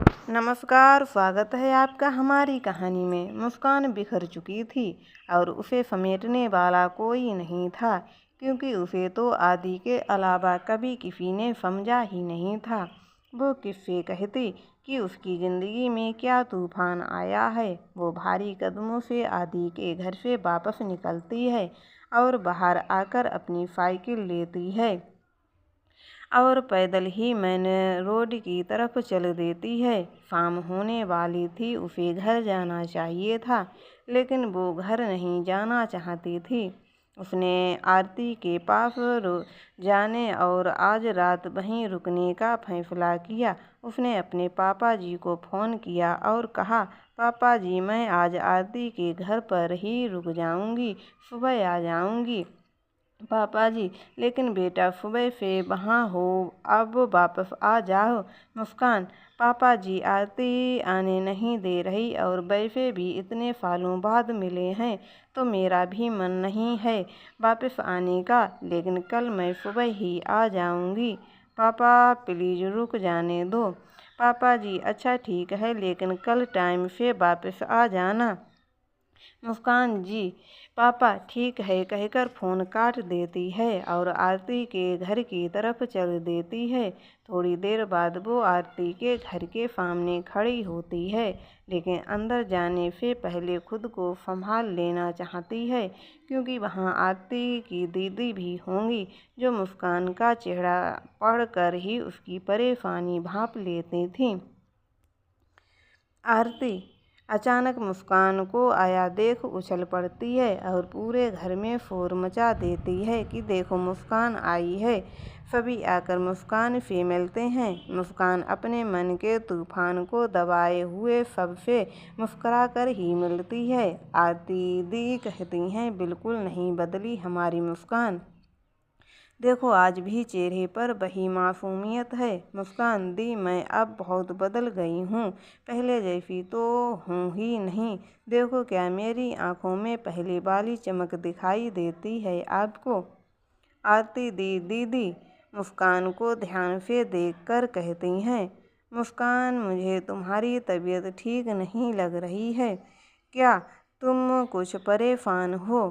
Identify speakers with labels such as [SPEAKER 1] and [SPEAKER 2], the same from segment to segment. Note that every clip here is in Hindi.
[SPEAKER 1] नमस्कार, स्वागत है आपका हमारी कहानी में। मुस्कान बिखर चुकी थी और उसे समेटने वाला कोई नहीं था, क्योंकि उसे तो आदि के अलावा कभी किसी ने समझा ही नहीं था। वो किससे कहती कि उसकी ज़िंदगी में क्या तूफान आया है। वो भारी कदमों से आदि के घर से वापस निकलती है और बाहर आकर अपनी साइकिल लेती है और पैदल ही मैन रोड की तरफ चल देती है। शाम होने वाली थी, उसे घर जाना चाहिए था, लेकिन वो घर नहीं जाना चाहती थी। उसने आरती के पास जाने और आज रात वहीं रुकने का फैसला किया। उसने अपने पापा जी को फ़ोन किया और कहा, पापा जी, मैं आज आरती के घर पर ही रुक जाऊंगी, सुबह आ जाऊंगी। पापा जी, लेकिन बेटा सुबह से वहाँ हो, अब वापस आ जाओ। मुस्कान, पापा जी आरती आने नहीं दे रही और वैसे भी इतने सालों बाद मिले हैं तो मेरा भी मन नहीं है वापस आने का, लेकिन कल मैं सुबह ही आ जाऊंगी। पापा प्लीज़ रुक जाने दो। पापा जी, अच्छा ठीक है, लेकिन कल टाइम से वापस आ जाना। मुस्कान, जी पापा ठीक है कहकर फ़ोन काट देती है और आरती के घर की तरफ चल देती है। थोड़ी देर बाद वो आरती के घर के सामने खड़ी होती है, लेकिन अंदर जाने से पहले खुद को संभाल लेना चाहती है, क्योंकि वहाँ आरती की दीदी भी होंगी, जो मुस्कान का चेहरा पढ़कर ही उसकी परेशानी भांप लेती थी। आरती अचानक मुस्कान को आया देख उछल पड़ती है और पूरे घर में शोर मचा देती है कि देखो, मुस्कान आई है। सभी आकर मुस्कान से मिलते हैं। मुस्कान अपने मन के तूफान को दबाए हुए सबसे मुस्कुराकर ही मिलती है। आरती दी कहती हैं, बिल्कुल नहीं बदली हमारी मुस्कान। देखो, आज भी चेहरे पर वही मासूमियत है। मुस्कान दी, मैं अब बहुत बदल गई हूँ, पहले जैसी तो हूँ ही नहीं। देखो, क्या मेरी आँखों में पहले वाली चमक दिखाई देती है आपको? आरती दी दीदी मुस्कान को ध्यान से देखकर कहती हैं, मुस्कान, मुझे तुम्हारी तबीयत ठीक नहीं लग रही है। क्या तुम कुछ परेशान हो?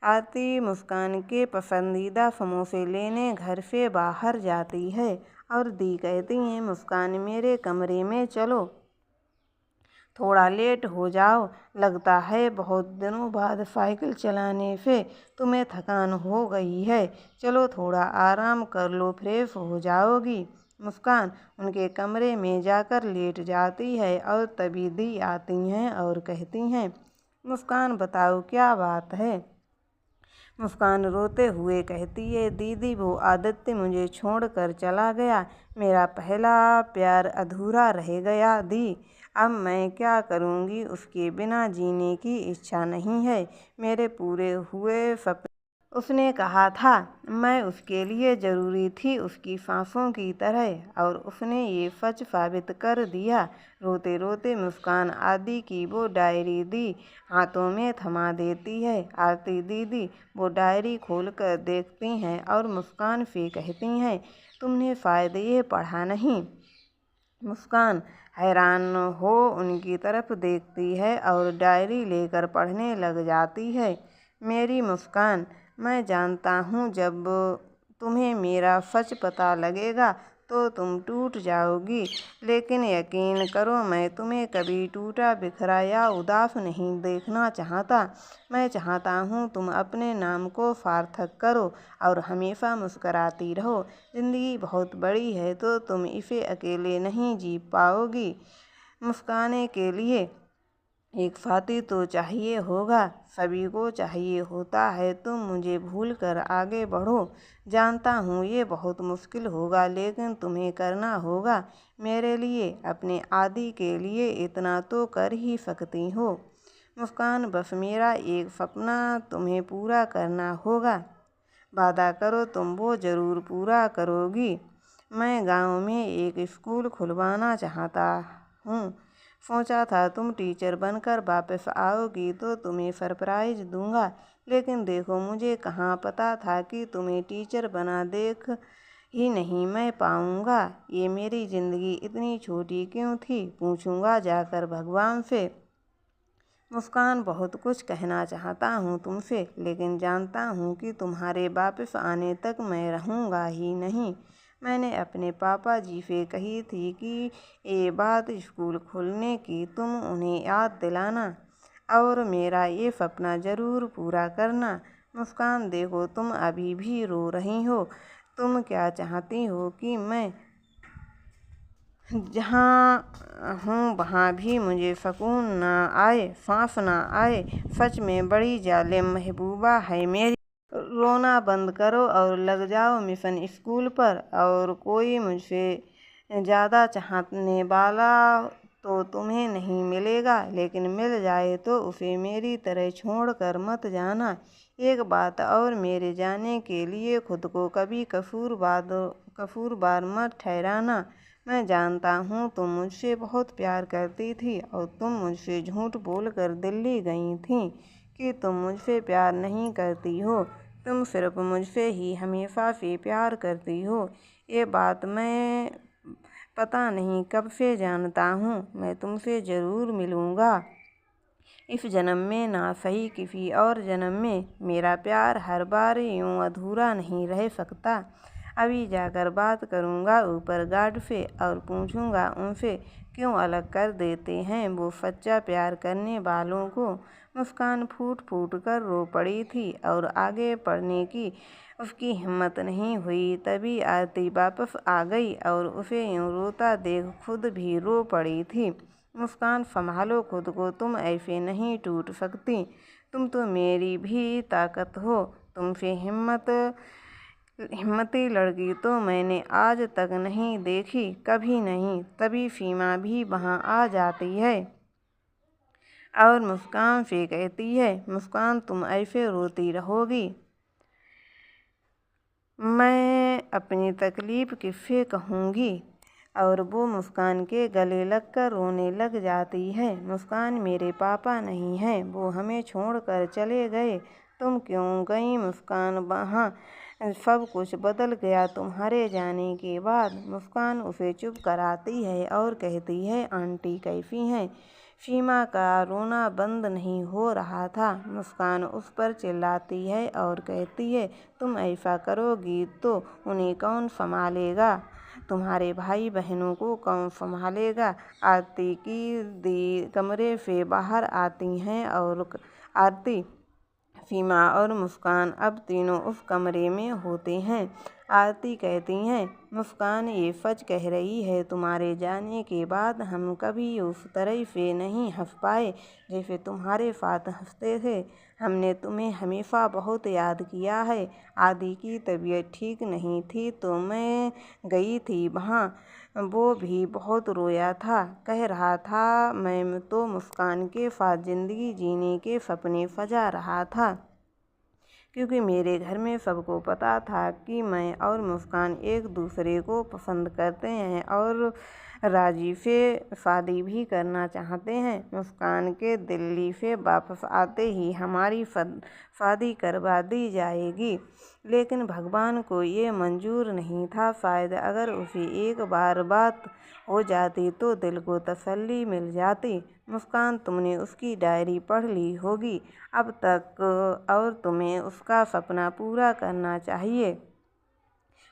[SPEAKER 1] आरती मुस्कान के पसंदीदा समोसे लेने घर से बाहर जाती है और दी कहती हैं, मुस्कान, मेरे कमरे में चलो, थोड़ा लेट हो जाओ, लगता है बहुत दिनों बाद साइकिल चलाने से तुम्हें थकान हो गई है। चलो थोड़ा आराम कर लो, फ्रेश हो जाओगी। मुस्कान उनके कमरे में जाकर लेट जाती है और तभी दी आती हैं और कहती हैं, मुस्कान, बताओ क्या बात है? मुस्कान रोते हुए कहती है, दीदी, वो आदित्य मुझे छोड़कर चला गया। मेरा पहला प्यार अधूरा रह गया दी। अब मैं क्या करूँगी? उसके बिना जीने की इच्छा नहीं है। मेरे पूरे हुए सपने उसने कहा था, मैं उसके लिए ज़रूरी थी, उसकी सांसों की तरह, और उसने ये सच साबित कर दिया। रोते रोते मुस्कान आदि की वो डायरी दी हाथों में थमा देती है। आरती दीदी वो डायरी खोलकर देखती हैं और मुस्कान से कहती हैं, तुमने शायद ये पढ़ा नहीं। मुस्कान हैरान हो उनकी तरफ देखती है और डायरी लेकर पढ़ने लग जाती है। मेरी मुस्कान, मैं जानता हूँ जब तुम्हें मेरा सच पता लगेगा तो तुम टूट जाओगी, लेकिन यकीन करो, मैं तुम्हें कभी टूटा बिखरा या उदास नहीं देखना चाहता। मैं चाहता हूँ तुम अपने नाम को सार्थक करो और हमेशा मुस्कराती रहो। ज़िंदगी बहुत बड़ी है तो तुम इसे अकेले नहीं जी पाओगी। मुस्काने के लिए एक साथी तो चाहिए होगा, सभी को चाहिए होता है। तुम मुझे भूल कर आगे बढ़ो। जानता हूँ ये बहुत मुश्किल होगा, लेकिन तुम्हें करना होगा। मेरे लिए, अपने आदि के लिए इतना तो कर ही सकती हो। मुस्कान, बस मेरा एक सपना तुम्हें पूरा करना होगा। वादा करो तुम वो ज़रूर पूरा करोगी। मैं गांव में एक स्कूल खुलवाना चाहता हूँ। सोचा था तुम टीचर बनकर वापस आओगी तो तुम्हें सरप्राइज़ दूंगा, लेकिन देखो, मुझे कहाँ पता था कि तुम्हें टीचर बना देख ही नहीं मैं पाऊँगा। ये मेरी ज़िंदगी इतनी छोटी क्यों थी, पूछूँगा जाकर भगवान से। मुस्कान, बहुत कुछ कहना चाहता हूँ तुमसे, लेकिन जानता हूँ कि तुम्हारे वापस आने तक मैं रहूँगा ही नहीं। मैंने अपने पापा जी से कही थी कि ये बात स्कूल खुलने की तुम उन्हें याद दिलाना और मेरा ये सपना ज़रूर पूरा करना। मुस्कान, देखो तुम अभी भी रो रही हो। तुम क्या चाहती हो कि मैं जहाँ हूँ वहाँ भी मुझे सुकून ना आए, सांस ना आए। सच में बड़ी जालिम महबूबा है मेरी। रोना बंद करो और लग जाओ मिशन स्कूल पर। और कोई मुझसे ज़्यादा चाहने वाला तो तुम्हें नहीं मिलेगा, लेकिन मिल जाए तो उसे मेरी तरह छोड़ कर मत जाना। एक बात और, मेरे जाने के लिए खुद को कभी कसूरवार मत ठहराना। मैं जानता हूँ तुम मुझसे बहुत प्यार करती थी और तुम मुझसे झूठ बोलकर दिल्ली गई थी कि तुम मुझसे प्यार नहीं करती हो। तुम सिर्फ मुझसे ही हमेशा से प्यार करती हो। ये बात मैं पता नहीं कब से जानता हूँ। मैं तुमसे ज़रूर मिलूँगा, इस जन्म में ना सही किसी और जन्म में। मेरा प्यार हर बार यूँ अधूरा नहीं रह सकता। अभी जाकर बात करूँगा ऊपर गार्ड से और पूछूँगा उनसे क्यों अलग कर देते हैं वो सच्चा प्यार करने वालों को। मुस्कान फूट फूट कर रो पड़ी थी और आगे बढ़ने की उसकी हिम्मत नहीं हुई। तभी आरती वापस आ गई और उसे यूँ रोता देख खुद भी रो पड़ी थी। मुस्कान, संभालो खुद को, तुम ऐसे नहीं टूट सकती। तुम तो मेरी भी ताकत हो। तुमसे हिम्मती लड़की तो मैंने आज तक नहीं देखी, कभी नहीं। तभी सीमा भी वहाँ आ जाती है और मुस्कान से कहती है, मुस्कान तुम ऐसे रोती रहोगी, मैं अपनी तकलीफ़ किससे कहूँगी। और वो मुस्कान के गले लगकर रोने लग जाती है। मुस्कान, मेरे पापा नहीं हैं, वो हमें छोड़कर चले गए। तुम क्यों गई मुस्कान, वहाँ सब कुछ बदल गया तुम्हारे जाने के बाद। मुस्कान उसे चुप कराती है और कहती है, आंटी कैसी हैं। सीमा का रोना बंद नहीं हो रहा था। मुस्कान उस पर चिल्लाती है और कहती है, तुम ऐसा करोगी तो उन्हें कौन संभालेगा, तुम्हारे भाई बहनों को कौन संभालेगा। आरती की दी कमरे से बाहर आती हैं और आरती, सीमा और मुस्कान अब तीनों उस कमरे में होते हैं। आरती कहती हैं, मुस्कान ये सच कह रही है, तुम्हारे जाने के बाद हम कभी उस तरह से नहीं हंस पाए जैसे तुम्हारे साथ हंसते थे। हमने तुम्हें हमेशा बहुत याद किया है। आदि की तबीयत ठीक नहीं थी तो मैं गई थी वहाँ, वो भी बहुत रोया था, कह रहा था मैं तो मुस्कान के साथ ज़िंदगी जीने के सपने सजा रहा था, क्योंकि मेरे घर में सबको पता था कि मैं और मुस्कान एक दूसरे को पसंद करते हैं और राजी से शादी भी करना चाहते हैं। मुस्कान के दिल्ली से वापस आते ही हमारी शादी करवा दी जाएगी। लेकिन भगवान को ये मंजूर नहीं था। शायद अगर उसे एक बार बात हो जाती तो दिल को तसल्ली मिल जाती। मुस्कान, तुमने उसकी डायरी पढ़ ली होगी अब तक और तुम्हें उसका सपना पूरा करना चाहिए।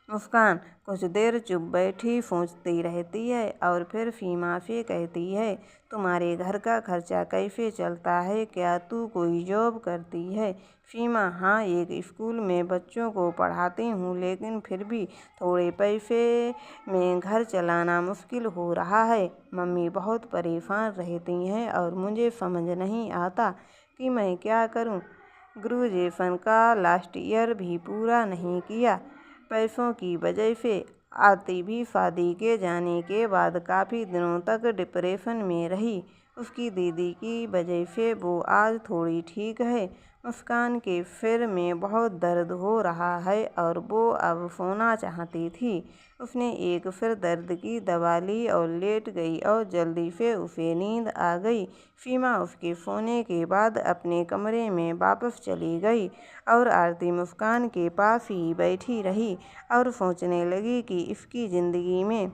[SPEAKER 1] मुस्कान कुछ देर चुप बैठी सोचती रहती है और फिर सीमा से कहती है, तुम्हारे घर का खर्चा कैसे चलता है, क्या तू कोई जॉब करती है। सीमा, हाँ, एक स्कूल में बच्चों को पढ़ाती हूँ, लेकिन फिर भी थोड़े पैसे में घर चलाना मुश्किल हो रहा है। मम्मी बहुत परेशान रहती हैं और मुझे समझ नहीं आता कि मैं क्या करूँ। ग्रेजुएशन का लास्ट ईयर भी पूरा नहीं किया। पैसों की वजह से आरती भी शादी के जाने के बाद काफ़ी दिनों तक डिप्रेशन में रही। उसकी दीदी की वजह से वो आज थोड़ी ठीक है। मुस्कान के सिर में बहुत दर्द हो रहा है और वो अब सोना चाहती थी। उसने एक फिर दर्द की दवा ली और लेट गई और जल्दी से उसे नींद आ गई। सीमा उसके सोने के बाद अपने कमरे में वापस चली गई और आरती मुस्कान के पास ही बैठी रही और सोचने लगी कि इसकी ज़िंदगी में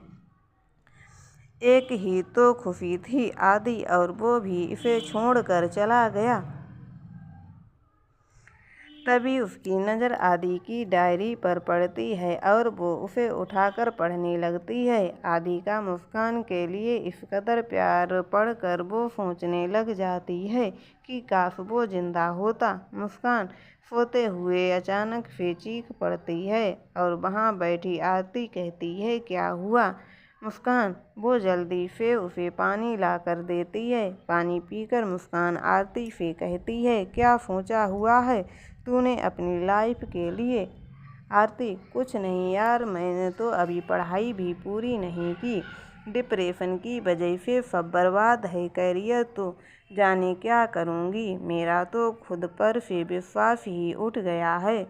[SPEAKER 1] एक ही तो खुशी थी, आदि, और वो भी इसे छोड़कर चला गया। तभी उसकी नज़र आदि की डायरी पर पड़ती है और वो उसे उठाकर पढ़ने लगती है। आदि का मुस्कान के लिए इस कदर प्यार पढ़कर वो सोचने लग जाती है कि काश वो जिंदा होता। मुस्कान सोते हुए अचानक से चीख पड़ती है और वहाँ बैठी आरती कहती है, क्या हुआ मुस्कान? वो जल्दी से उसे पानी ला कर देती है। पानी पीकर मुस्कान आरती से कहती है, क्या सोचा हुआ है तूने अपनी लाइफ के लिए? आरती, कुछ नहीं यार, मैंने तो अभी पढ़ाई भी पूरी नहीं की। डिप्रेशन की वजह से सब बर्बाद है। करियर तो जाने क्या करूँगी। मेरा तो खुद पर से विश्वास ही उठ गया है।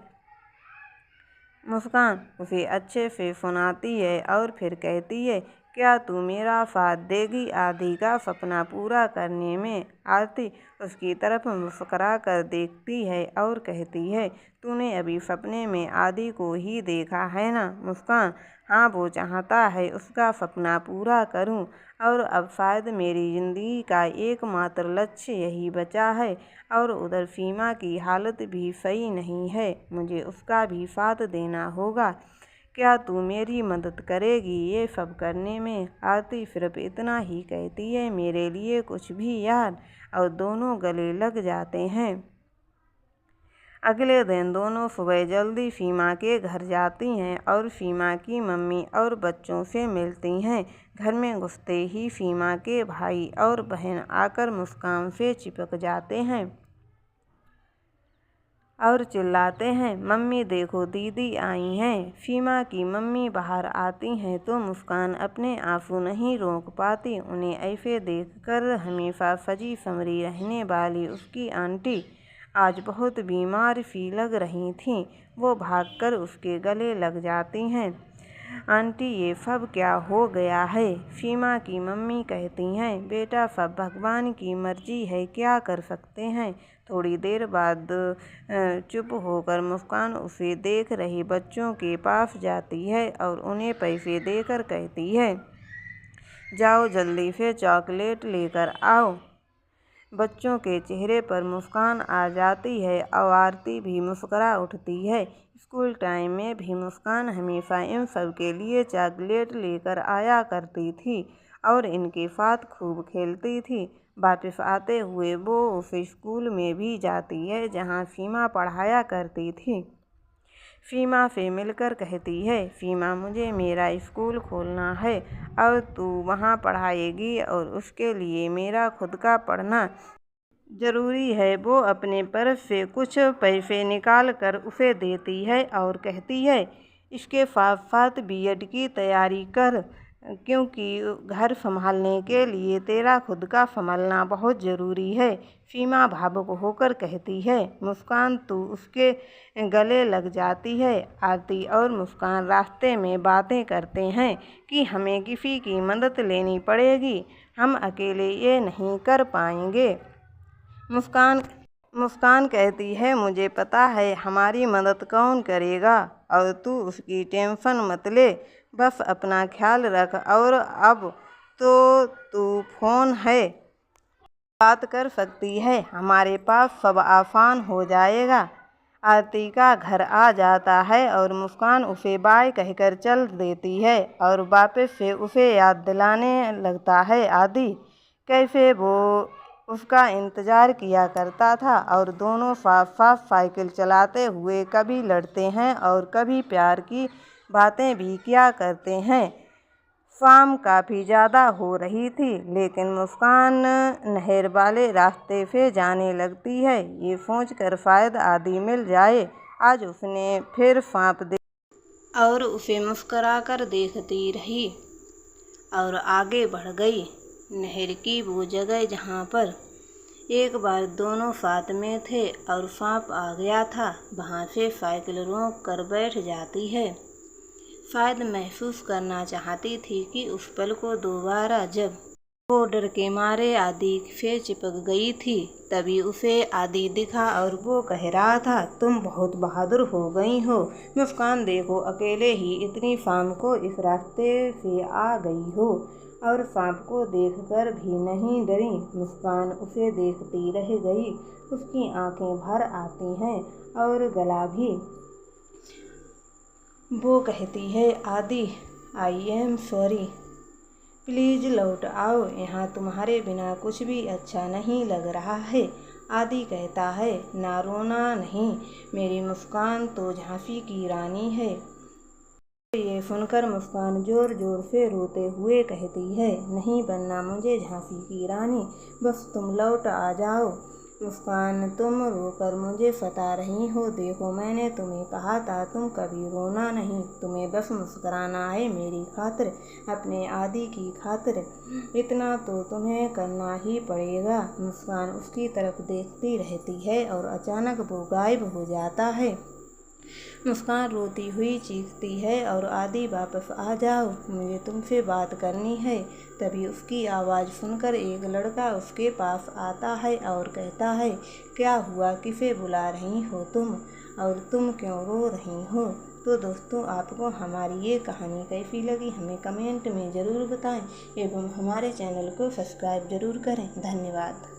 [SPEAKER 1] मुस्कान उसे अच्छे से सुनाती है और फिर कहती है, क्या तू मेरा साथ देगी आदि का सपना पूरा करने में? आरती उसकी तरफ मुस्कुरा कर देखती है और कहती है, तूने अभी सपने में आदि को ही देखा है ना? मुस्कान, हाँ, वो चाहता है उसका सपना पूरा करूं और अब शायद मेरी ज़िंदगी का एकमात्र लक्ष्य यही बचा है। और उधर सीमा की हालत भी सही नहीं है, मुझे उसका भी साथ देना होगा। क्या तू मेरी मदद करेगी ये सब करने में? आरती सिर्फ इतना ही कहती है, मेरे लिए कुछ भी यार, और दोनों गले लग जाते हैं। अगले दिन दोनों सुबह जल्दी सीमा के घर जाती हैं और सीमा की मम्मी और बच्चों से मिलती हैं। घर में घुसते ही सीमा के भाई और बहन आकर मुस्कान से चिपक जाते हैं और चिल्लाते हैं, मम्मी देखो दीदी आई हैं। सीमा की मम्मी बाहर आती हैं तो मुस्कान अपने आंसू नहीं रोक पाती। उन्हें ऐसे देखकर हमेशा सजी संवरी रहने वाली उसकी आंटी आज बहुत बीमार सी लग रही थीं। वो भागकर उसके गले लग जाती हैं। आंटी, ये सब क्या हो गया है? सीमा की मम्मी कहती हैं, बेटा सब भगवान की मर्जी है, क्या कर सकते हैं। थोड़ी देर बाद चुप होकर मुस्कान उसे देख रही बच्चों के पास जाती है और उन्हें पैसे देकर कहती है, जाओ जल्दी से चॉकलेट लेकर आओ। बच्चों के चेहरे पर मुस्कान आ जाती है और आरती भी मुस्कुरा उठती है। स्कूल टाइम में भी मुस्कान हमेशा इन सब के लिए चॉकलेट लेकर आया करती थी और इनके साथ खूब खेलती थी। वापस आते हुए वो उस स्कूल में भी जाती है जहाँ सीमा पढ़ाया करती थी। सीमा से मिलकर कहती है, सीमा मुझे मेरा स्कूल खोलना है और तू वहाँ पढ़ाएगी और उसके लिए मेरा खुद का पढ़ना ज़रूरी है। वो अपने पर्स से कुछ पैसे निकाल कर उसे देती है और कहती है, इसके साथ साथ बीएड की तैयारी कर, क्योंकि घर संभालने के लिए तेरा खुद का संभालना बहुत ज़रूरी है। सीमा भावुक होकर कहती है। मुस्कान तू उसके गले लग जाती है। आरती और मुस्कान रास्ते में बातें करते हैं कि हमें किसी की मदद लेनी पड़ेगी, हम अकेले ये नहीं कर पाएंगे। मुस्कान कहती है, मुझे पता है हमारी मदद कौन करेगा और तू उसकी टेंशन मत ले, बस अपना ख्याल रख। और अब तो तू फ़ोन है, बात कर सकती है, हमारे पास सब आसान हो जाएगा। आरती का घर आ जाता है और मुस्कान उसे बाय कहकर चल देती है और वापस से उसे याद दिलाने लगता है आदि कैसे वो उसका इंतज़ार किया करता था और दोनों साथ साथ साइकिल चलाते हुए कभी लड़ते हैं और कभी प्यार की बातें भी किया करते हैं। शाम काफ़ी ज़्यादा हो रही थी लेकिन मुस्कान नहर वाले रास्ते से जाने लगती है। ये सोचकर शायद आदि मिल जाए। आज उसने फिर सांप देखा और उसे मुस्कुरा कर देखती रही और आगे बढ़ गई। नहर की वो जगह जहाँ पर एक बार दोनों साथ में थे और सांप आ गया था। वहाँ से साइकिल रोक कर बैठ जाती है। शायद महसूस करना चाहती थी कि उस पल को दोबारा, जब वो डर के मारे आदि से चिपक गई थी। तभी उसे आदि दिखा और वो कह रहा था, तुम बहुत बहादुर हो गई हो मुस्कान, देखो अकेले ही इतनी शाम को इस रास्ते से आ गई हो और सांप को देखकर भी नहीं डरी। मुस्कान उसे देखती रह गई। उसकी आंखें भर आती हैं और गला भी। वो कहती है, आदि आई एम सॉरी, प्लीज लौट आओ, यहाँ तुम्हारे बिना कुछ भी अच्छा नहीं लग रहा है। आदि कहता है, ना रोना नहीं, मेरी मुस्कान तो झांसी की रानी है। ये सुनकर मुस्कान जोर जोर से रोते हुए कहती है, नहीं बनना मुझे झांसी की रानी, बस तुम लौट आ जाओ। मुस्कान, तुम रोकर मुझे सता रही हो। देखो मैंने तुम्हें कहा था तुम कभी रोना नहीं, तुम्हें बस मुस्कुराना है मेरी खातिर, अपने आदि की खातिर। इतना तो तुम्हें करना ही पड़ेगा। मुस्कान उसकी तरफ देखती रहती है और अचानक वो गायब हो जाता है। मुस्कान रोती हुई चीखती है और आदि वापस आ जाओ, मुझे तुमसे बात करनी है। तभी उसकी आवाज़ सुनकर एक लड़का उसके पास आता है और कहता है, क्या हुआ, किसे बुला रही हो तुम और तुम क्यों रो रही हो। तो दोस्तों, आपको हमारी ये कहानी कैसी लगी हमें कमेंट में ज़रूर बताएं एवं हमारे चैनल को सब्सक्राइब ज़रूर करें। धन्यवाद।